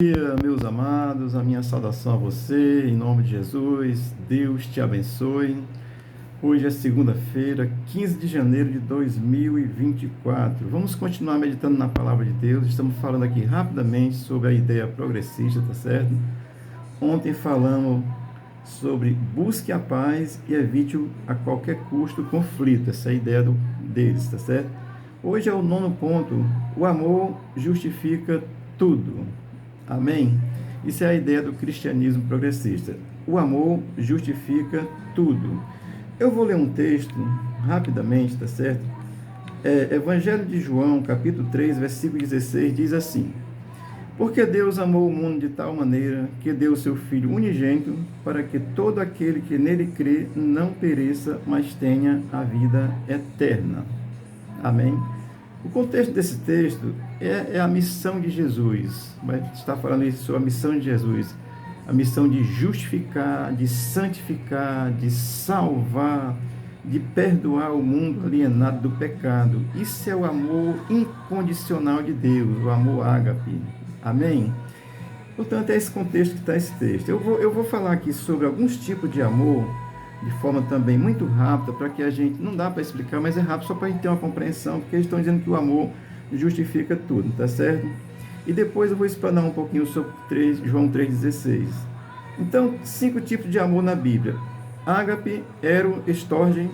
Dia, meus amados, a minha saudação a você, em nome de Jesus, Deus te abençoe. Hoje é segunda-feira, 15 de janeiro de 2024. Vamos continuar meditando na palavra de Deus. Estamos falando aqui rapidamente sobre a ideia progressista, tá certo? Ontem falamos sobre busque a paz e evite a qualquer custo o conflito. Essa é a ideia deles, tá certo? Hoje é o nono ponto. O amor justifica tudo. Amém? Isso é a ideia do cristianismo progressista. O amor justifica tudo. Eu vou ler um texto rapidamente, tá certo? Evangelho de João, capítulo 3, versículo 16, diz assim: Porque Deus amou o mundo de tal maneira que deu o seu Filho unigênito, para que todo aquele que nele crê não pereça, mas tenha a vida eterna. Amém? O contexto desse texto é a missão de Jesus. Vai estar falando isso sobre a missão de Jesus. A missão de justificar, de santificar, de salvar, de perdoar o mundo alienado do pecado. Isso é o amor incondicional de Deus, o amor ágape. Amém? Portanto, é esse contexto que está esse texto. Eu vou falar aqui sobre alguns tipos de amor, de forma também muito rápida, para que a gente, não dá para explicar, mas é rápido só para a gente ter uma compreensão, porque eles estão dizendo que o amor justifica tudo, tá certo? E depois eu vou explanar um pouquinho sobre João 3,16. Então, 5 tipos de amor na Bíblia: ágape, ero, estorge,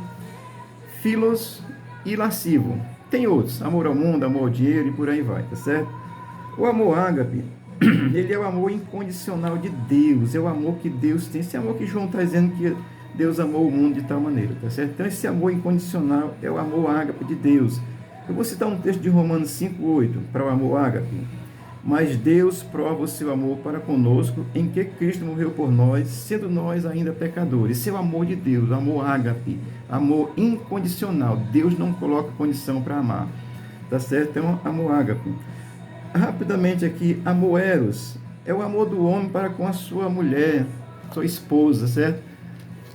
filos e lascivo. Tem outros: amor ao mundo, amor ao dinheiro e por aí vai, tá certo? O amor ágape, ele é o amor incondicional de Deus, é o amor que Deus tem, esse amor que João está dizendo que Deus amou o mundo de tal maneira, tá certo? Então, esse amor incondicional é o amor ágape de Deus. Eu vou citar um texto de Romanos 5,8 para o amor ágape. Mas Deus prova o seu amor para conosco em que Cristo morreu por nós, sendo nós ainda pecadores. Esse é o amor de Deus, o amor ágape, amor incondicional. Deus não coloca condição para amar, tá certo? Então, amor ágape. Rapidamente aqui, amor eros, é o amor do homem para com a sua mulher, sua esposa, certo?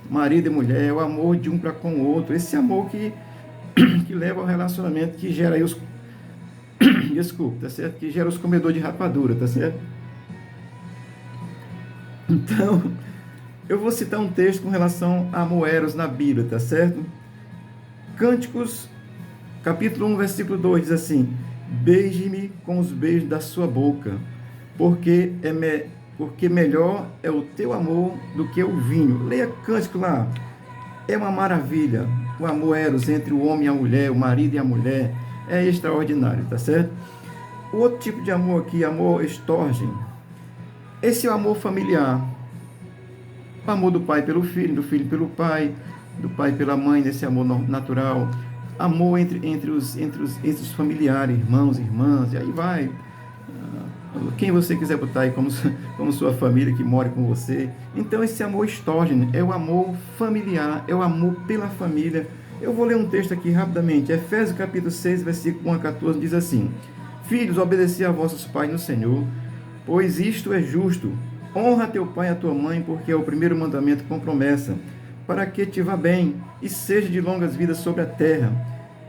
Marido e mulher, é o amor de um para com o outro. Esse amor que leva ao relacionamento, que gera aí os desculpa, tá certo? Que gera os comedores de rapadura, tá certo? Então, eu vou citar um texto com relação a amor eros na Bíblia, tá certo? Cânticos, capítulo 1, versículo 2, diz assim: Beije-me com os beijos da sua boca, porque melhor é o teu amor do que o vinho. Leia Cântico lá. É uma maravilha. O amor eros entre o homem e a mulher, o marido e a mulher, é extraordinário, tá certo? O outro tipo de amor aqui, amor estorge. Esse é o amor familiar. O amor do pai pelo filho, do filho pelo pai, do pai pela mãe, esse amor natural. Amor entre os familiares, irmãos, irmãs, e aí vai. Quem você quiser botar aí como sua família que mora com você. Então, esse amor estógeno é o amor familiar, é o amor pela família. Eu vou ler um texto aqui rapidamente. Efésios capítulo 6, versículo 1 a 14, diz assim: Filhos, obedecei a vossos pais no Senhor, pois isto é justo. Honra teu pai e a tua mãe, porque é o primeiro mandamento com promessa, para que te vá bem e seja de longas vidas sobre a terra.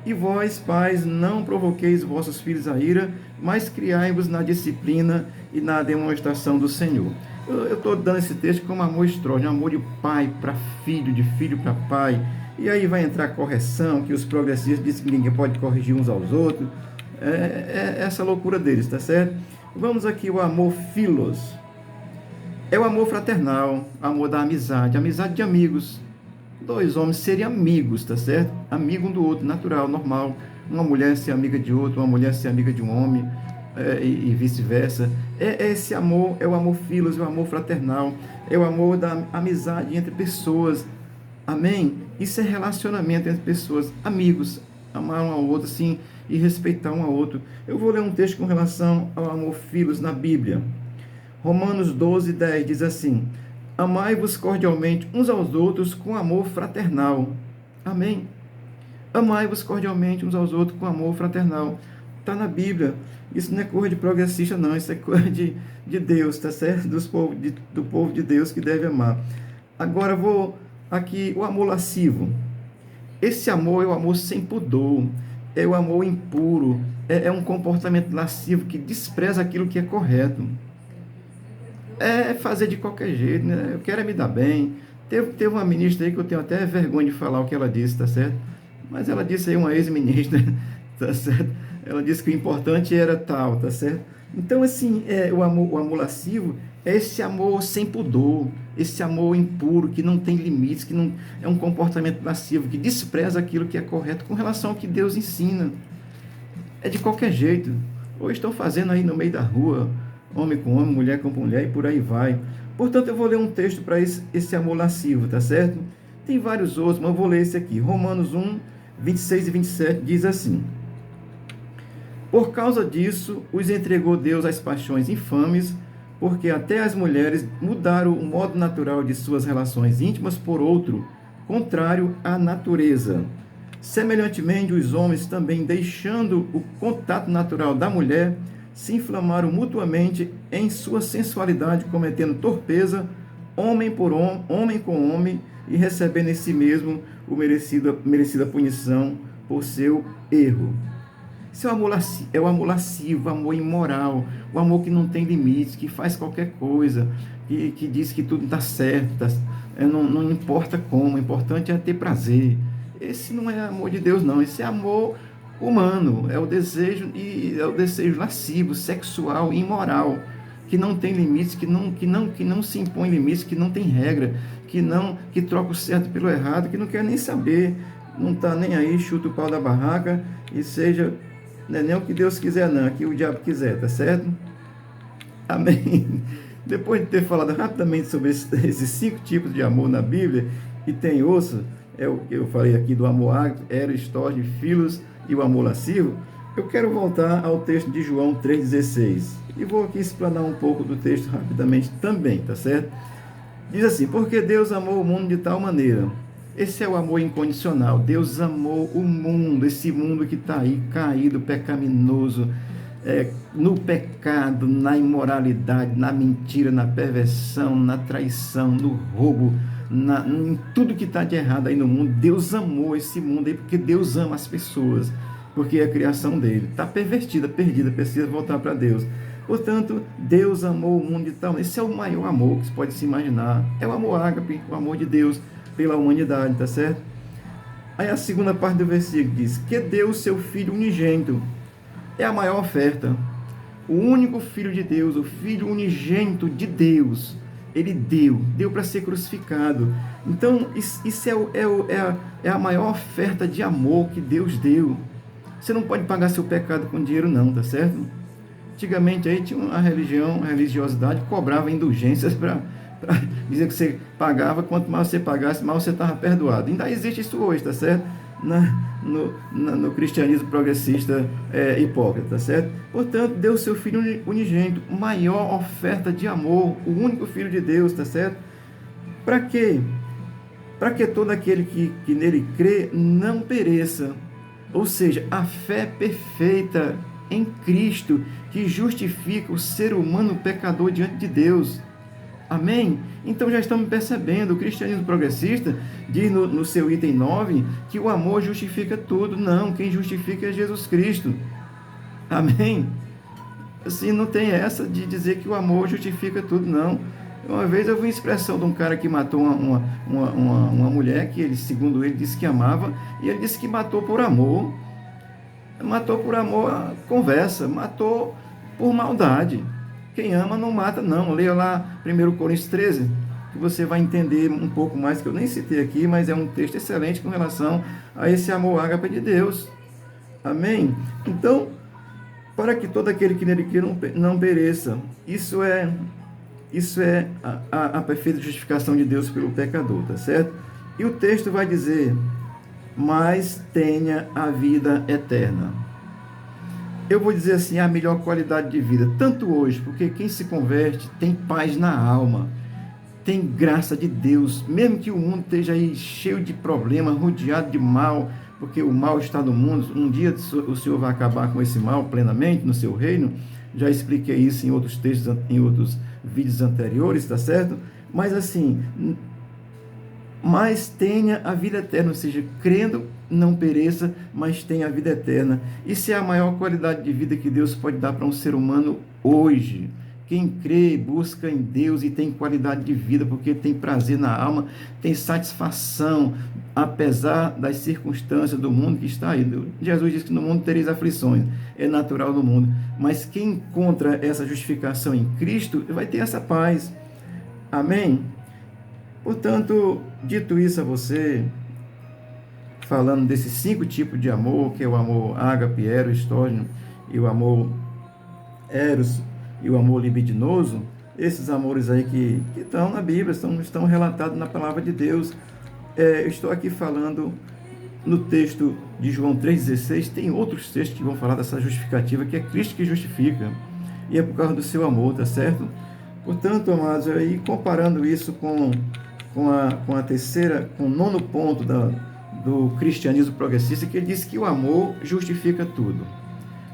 E vós, pais, não provoqueis vossos filhos a ira, mas criai-vos na disciplina e na demonstração do Senhor. Eu estou dando esse texto como amor extraordinário, amor de pai para filho, de filho para pai. E aí vai entrar a correção, que os progressistas dizem que ninguém pode corrigir uns aos outros. É essa loucura deles, tá certo? Vamos aqui, o amor filos. É o amor fraternal, amor da amizade, amizade de amigos. Dois homens serem amigos, tá certo? Amigo um do outro, natural, normal. Uma mulher ser amiga de outro, uma mulher ser amiga de um homem, e vice-versa. Esse amor, é o amor filos, é o amor fraternal, é o amor da amizade entre pessoas. Amém? Isso é relacionamento entre pessoas, amigos, amar um ao outro assim e respeitar um ao outro. Eu vou ler um texto com relação ao amor filos na Bíblia. Romanos 12, 10 diz assim: Amai-vos cordialmente uns aos outros com amor fraternal. Amém? Amai-vos cordialmente uns aos outros com amor fraternal. Está na Bíblia. Isso não é coisa de progressista, não. Isso é coisa de Deus, tá certo? Do povo de Deus que deve amar. Agora vou aqui, o amor lascivo. Esse amor é o amor sem pudor. É o amor impuro. É um comportamento lascivo que despreza aquilo que é correto. é fazer de qualquer jeito, né? Eu quero é me dar bem. Teve uma ministra aí que eu tenho até vergonha de falar o que ela disse, tá certo? Mas ela disse aí, uma ex-ministra, tá certo? Ela disse que o importante era tal, tá certo? Então, assim, o amor lascivo é esse amor sem pudor, esse amor impuro, que não tem limites, que não é um comportamento lascivo, que despreza aquilo que é correto com relação ao que Deus ensina. É de qualquer jeito. Ou estão fazendo aí no meio da rua, homem com homem, mulher com mulher e por aí vai. Portanto, eu vou ler um texto para esse amor lascivo, tá certo? Tem vários outros, mas eu vou ler esse aqui. Romanos 1, 26 e 27 diz assim: por causa disso, os entregou Deus às paixões infames, porque até as mulheres mudaram o modo natural de suas relações íntimas por outro, contrário à natureza. Semelhantemente, os homens também, deixando o contato natural da mulher, se inflamaram mutuamente em sua sensualidade, cometendo torpeza, homem com homem, e recebendo em si mesmo merecida punição por seu erro. Isso é o amor lascivo, o amor imoral, o amor que não tem limites, que faz qualquer coisa, que diz que tudo está certo, não importa como, o importante é ter prazer. Esse não é amor de Deus, não. Esse é amor humano, é o desejo lascivo, sexual, imoral, que não tem limites, que não se impõe limites, que não tem regra, que troca o certo pelo errado, que não quer nem saber, não está nem aí, chuta o pau da barraca e seja, não é nem o que Deus quiser, não, é o que o diabo quiser, tá certo? Amém. Depois de ter falado rapidamente sobre esses 5 tipos de amor na Bíblia, e tem outros, eu falei aqui do amor ágape, eros, storge, filos e o amor lascivo, eu quero voltar ao texto de João 3,16 e vou aqui explanar um pouco do texto rapidamente também, tá certo? Diz assim: porque Deus amou o mundo de tal maneira. Esse é o amor incondicional. Deus amou o mundo, esse mundo que está aí caído, pecaminoso, no pecado, na imoralidade, na mentira, na perversão, na traição, no roubo, em tudo que está de errado aí no mundo. Deus amou esse mundo aí porque Deus ama as pessoas, porque é a criação dele. Está pervertida, perdida, precisa voltar para Deus. Portanto, Deus amou o mundo de tal. Esse é o maior amor que se pode se imaginar. É o amor ágape, o amor de Deus pela humanidade, tá certo? Aí a segunda parte do versículo diz: que deu o seu Filho unigênito. É a maior oferta. O único Filho de Deus, o Filho unigênito de Deus, ele deu para ser crucificado. Então, isso é a maior oferta de amor que Deus deu. Você não pode pagar seu pecado com dinheiro, não, tá certo? Antigamente aí tinha uma religiosidade, cobrava indulgências para dizer que você pagava, quanto mais você pagasse, mais você estava perdoado. Ainda existe isso hoje, tá certo? No cristianismo progressista hipócrita, tá certo? Portanto, deu seu Filho unigênito, maior oferta de amor, o único Filho de Deus, tá certo? Para quê? Para que todo aquele que nele crê não pereça. Ou seja, a fé perfeita em Cristo, que justifica o ser humano pecador diante de Deus. Amém? Então já estamos percebendo, o cristianismo progressista diz no seu item 9 que o amor justifica tudo. Não, quem justifica é Jesus Cristo. Amém? Assim, não tem essa de dizer que o amor justifica tudo, não. Uma vez eu vi uma expressão de um cara que matou uma mulher, que ele, segundo ele, disse que amava, e ele disse que matou por amor. Matou por amor, conversa, matou por maldade. Quem ama não mata, não. Leia lá 1 Coríntios 13, que você vai entender um pouco mais, que eu nem citei aqui, mas é um texto excelente com relação a esse amor ágape de Deus. Amém? Então, para que todo aquele que nele crê não pereça. Isso é a perfeita justificação de Deus pelo pecador, tá certo? E o texto vai dizer: mas tenha a vida eterna. Eu vou dizer assim, a melhor qualidade de vida, tanto hoje, porque quem se converte tem paz na alma, tem graça de Deus, mesmo que o mundo esteja aí cheio de problemas, rodeado de mal, porque o mal está no mundo. Um dia o Senhor vai acabar com esse mal plenamente no seu reino. Já expliquei isso em outros textos, em outros vídeos anteriores, tá certo? Mas assim, mas tenha a vida eterna, ou seja, crendo, não pereça, mas tenha a vida eterna. Isso é a maior qualidade de vida que Deus pode dar para um ser humano hoje. Quem crê, busca em Deus e tem qualidade de vida, porque tem prazer na alma, tem satisfação, apesar das circunstâncias do mundo que está aí. Jesus disse que no mundo tereis aflições, é natural do mundo. Mas quem encontra essa justificação em Cristo, vai ter essa paz. Amém? Portanto, dito isso a você, falando desses 5 tipos de amor, que é o amor ágape, eros, estógeno, e o amor eros, e o amor libidinoso, esses amores aí que estão na Bíblia, estão relatados na palavra de Deus. Estou aqui falando no texto de João 3,16, tem outros textos que vão falar dessa justificativa, que é Cristo que justifica, e é por causa do seu amor, tá certo? Portanto, amados, aí comparando isso com a terceira, com o 9º ponto do cristianismo progressista, que ele diz que o amor justifica tudo.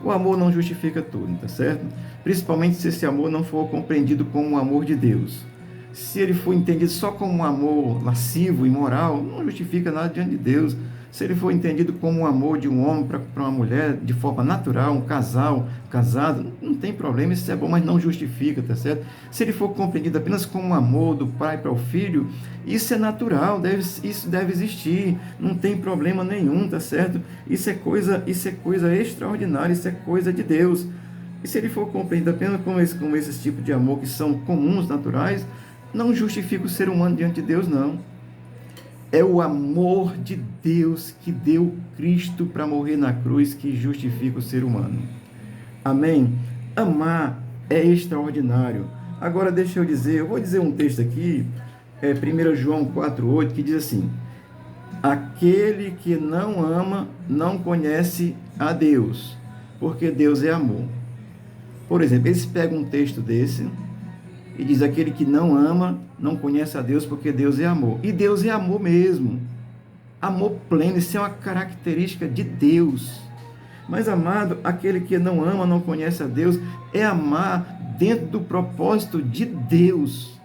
O amor não justifica tudo, tá certo? Principalmente se esse amor não for compreendido como o amor de Deus. Se ele for entendido só como um amor lascivo, imoral, não justifica nada diante de Deus. Se ele for entendido como um amor de um homem para uma mulher, de forma natural, um casado, não tem problema, isso é bom, mas não justifica, tá certo? Se ele for compreendido apenas como um amor do pai para o filho, isso é natural, isso deve existir, não tem problema nenhum, tá certo? Isso é coisa extraordinária, isso é coisa de Deus. E se ele for compreendido apenas como esse tipo de amor que são comuns, naturais, não justifica o ser humano diante de Deus, não. É o amor de Deus que deu Cristo para morrer na cruz que justifica o ser humano. Amém? Amar é extraordinário. Agora deixa eu vou dizer um texto aqui, 1 João 4,8, que diz assim: aquele que não ama não conhece a Deus, porque Deus é amor. Por exemplo, eles pegam um texto desse e diz: aquele que não ama não conhece a Deus, porque Deus é amor. E Deus é amor mesmo. Amor pleno, isso é uma característica de Deus. Mas, amado, aquele que não ama não conhece a Deus, é amar dentro do propósito de Deus.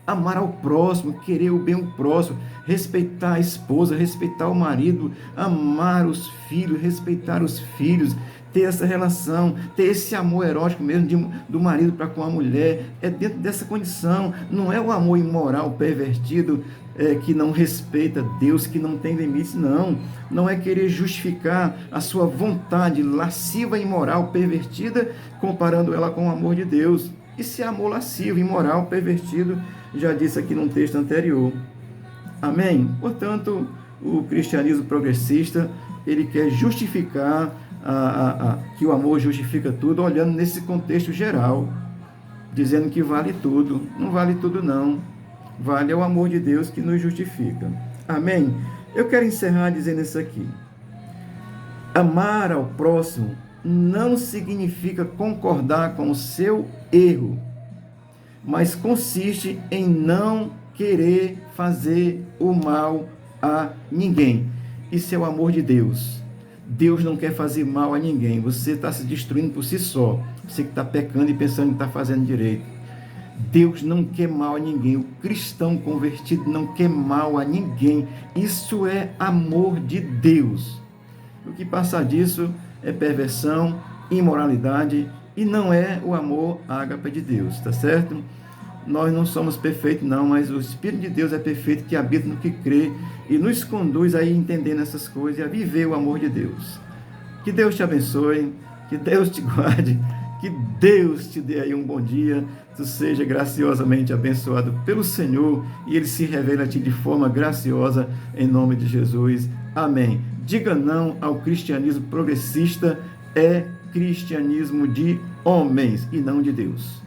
Amar ao próximo, querer o bem ao próximo, respeitar a esposa, respeitar o marido, amar os filhos, respeitar os filhos, ter essa relação, ter esse amor erótico mesmo do marido para com a mulher, é dentro dessa condição, não é o amor imoral, pervertido, que não respeita Deus, que não tem limites, não é querer justificar a sua vontade lasciva, imoral, pervertida, comparando ela com o amor de Deus. Esse amor lascivo, imoral, pervertido, já disse aqui num texto anterior. Amém? Portanto, o cristianismo progressista, ele quer justificar que o amor justifica tudo, olhando nesse contexto geral, dizendo que vale tudo. Não vale tudo, não. Vale o amor de Deus que nos justifica. Amém? Eu quero encerrar dizendo isso aqui. Amar ao próximo não significa concordar com o seu erro, mas consiste em não querer fazer o mal a ninguém. Isso é o amor de Deus. Deus não quer fazer mal a ninguém. Você está se destruindo por si só. Você que está pecando e pensando que está fazendo direito. Deus não quer mal a ninguém. O cristão convertido não quer mal a ninguém. Isso é amor de Deus. O que passa disso é perversão, imoralidade, e não é o amor ágape de Deus, tá certo? Nós não somos perfeitos, não, mas o Espírito de Deus é perfeito, que habita no que crê e nos conduz a ir entendendo essas coisas e a viver o amor de Deus. Que Deus te abençoe, que Deus te guarde, que Deus te dê aí um bom dia, tu seja graciosamente abençoado pelo Senhor e Ele se revela a ti de forma graciosa, em nome de Jesus. Amém. Diga não ao cristianismo progressista, é cristianismo de homens e não de Deus.